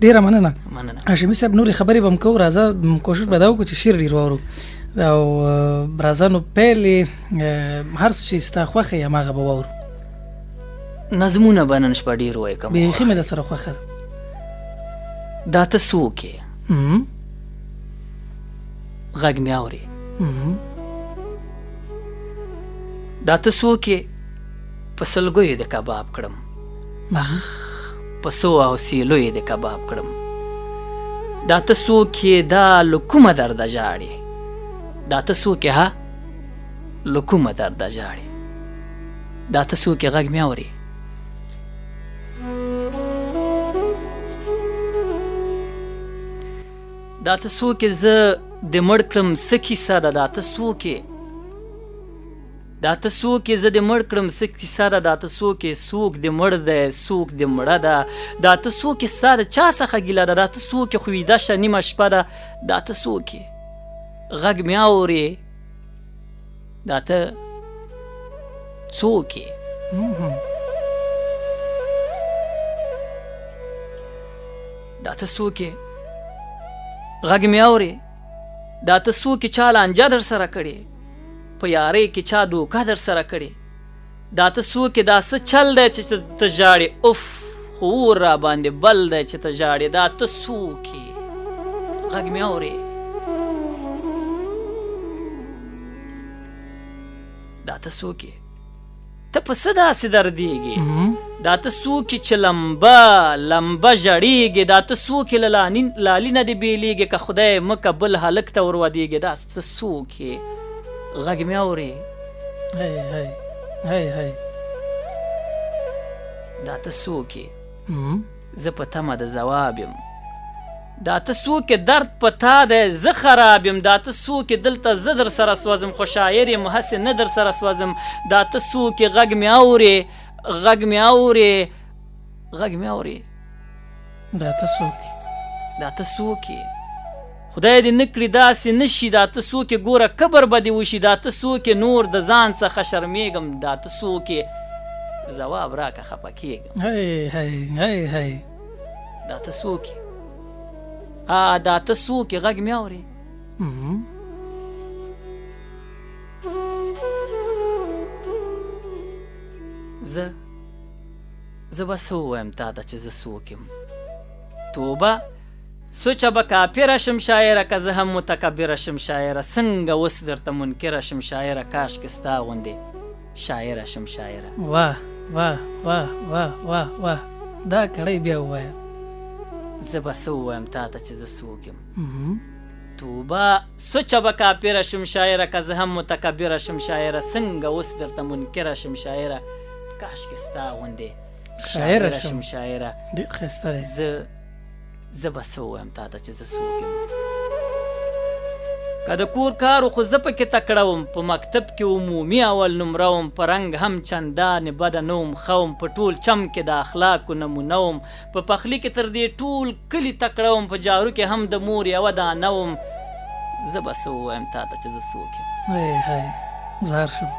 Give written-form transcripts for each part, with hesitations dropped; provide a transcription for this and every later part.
ډیره مننه. مننه هاشمي صاحب. نورې خبرې به هم کوو، راځه کوشش به دا وکړو چې شعر ډېر واورو. او راځه نو پیل هر څه چې ستا خوښه یې هماغه به واورو. نظمونه به نن شپه ډېر ولیکم. بیخي مې درسره خوښه ده. دا ته څوک یې؟ غږ مې اورې؟ دا ته څوک یې؟ په سلګیو د کباب کړم، په څو حوصلو یې د کباب کړم. دا ته څوک یې؟ دا له کومه درده ژاړې؟ دا ته څوک یې؟ ها له کومه درده ژاړې؟ دا ته څوک یې؟ غږ مې اورې؟ دا ته څوک یې؟ زه د مړ کړم څه کیسه ده؟ دا ته څوک یې؟ دا ته څوک یې؟ زه د مړ کړم څه کیسه ده؟ دا ته څوک یې؟ څوک د مړ دی څوک د مړه ده؟ دا ته څوک یې؟ ستا د چا څخه ګیله ده؟ دا ته څوک یې؟ خو ویده شه نیمه شپه ده. دا ته څوک یې؟ غږ مې اورې؟ دا ته څوک یې؟ دا ته څوک یې؟ غږ مې اورې؟ دا ته څوک یې؟ چا لانجه در سره کړې؟ په یارۍ کې چا دوکه در سره کړې؟ دا ته څوک یې؟ دا څه چل دی چې ته ژاړې؟ اف خو اور را باندې بل دی چې ته ژاړې. دا ته څوک یې؟ غږ مې اورې؟ دا ته څوک یې؟ ته په څه داسې دردېږې؟ دا ته څوک یې چې لمبه لمبه ژړېږې؟ دا ته څوک یې له لالي نه دې بېلېږې؟ که خدای مکه بل هلک ته ور ودېږې. دا ته څوک یې؟ غږ مې اورې؟ دا ته څوک یې؟ زه په تمه د ځواب یم. دا ته څوک یې؟ درد په تا دی زه خراب یم. دا ته څوک یې؟ دلته زه در سره سوځم خو شاعر یم هسې نه در سره سوځم. دا ته څوک یې؟ غږ مې اورې؟ غږ مې اورې؟ غږ مې اورې؟ دا ته څوک یې؟ دا ته څوک یې؟ خدای دې نه کړي داسې نه شي. دا ته څوک یې؟ ګوره کبر به دې وشي. دا ته څوک یې؟ نور د ځان څخه شرمېږم. دا ته څوک یې؟ ځواب راکه خفه کېږم. دا ته څوک یې؟ دا ته څوک یې؟ غږ مې اورې؟ زه به څه ووایم تا ته چې زه څوک یم؟ توبه سوچه به کافره شم شاعره، که زه هم متکبره شم شاعره. څنګه اوس درته منکره شم شاعره، کاشکې ستا غوندې شاعره شم شاعره. واه واه واه واه واه واه، دا کړی بیا ووایه. زه به څه ووایم تا ته چې زه څوک یم؟ توبه سوچه به کافره شم شاعره، که زه هم متکبره شم شاعره. څنګه اوس درته منکره شم شاعره، کاشکې ستا غوندې شاعره شم شاعره. ډېر ښایسته دی. زه به څه ووایم تا ته چې زه څوک یم؟ که د کور کارو خو زه پکې تکړه وم، په مکتب کې عمومي اول نمره وم، په رنګ هم چندانې بده نه وم، ښه وم، په ټول چم کې د اخلاقو نمونه وم، په پخلي کې تر دې ټول کلي تکړه وم، په جارو کې هم د مور یوه دانه وم. زه به څه ووایم تا ته چې زه څوک یم؟ زهر شم.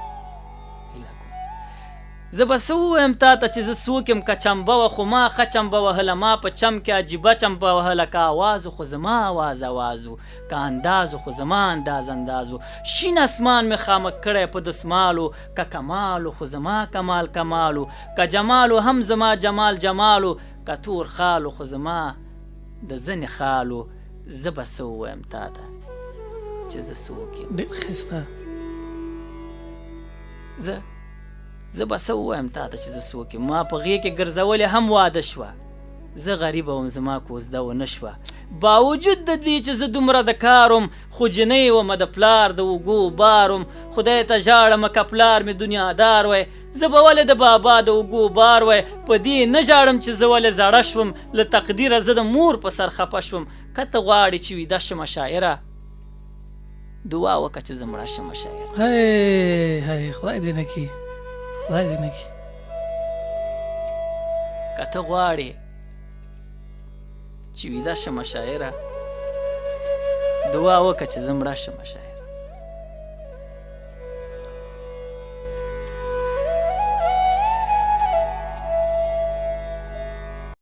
زه به څه ووایم تا ته چې زه څوک یم؟ که چمبه وه خو ما ښه چمبه وهله، ما په چم کې عجیبه چمبه وهله. که آواز خو زما آواز آواز و، که انداز خو زما انداز انداز و. شین اسمان مې خامک کړی په دسمالو، که کمالو خو زما کمال کمالو، که جمالو هم زما جمال جمالو، که تور خالو خو زما د ځنې خالو. زه به څه ووایم تا ته چې زه څوک یم؟ ډېر ښایسته. زه به څه ووایم تا ته چې زه څوک یم؟ ما په غېږ کې ګرځولې هم واده شوه، زه غریبه وم زما کوزده ونه شوه. باوجود د دې چې زه دومره د کار وم، خو جنۍ ومه د پلار د اوږو بار وم. خدای ته ژاړمه که پلار مې دنیادار وی، زه به ولې د بابا د اوږو بار وی. په دې نه ژاړم چې زه ولې زړه شوم، له تقدیره زه د مور په سر خفه شوم. که ته غواړې چې ویده شمه شاعره، دعا وکړه چې زه مړه شمه شاعره. خدای دې نه کړي، خدای دې نه کړي. که ته غواړې چې ویده شمه شاعره، دعا وکړه چې زه مړه شمه شاعره.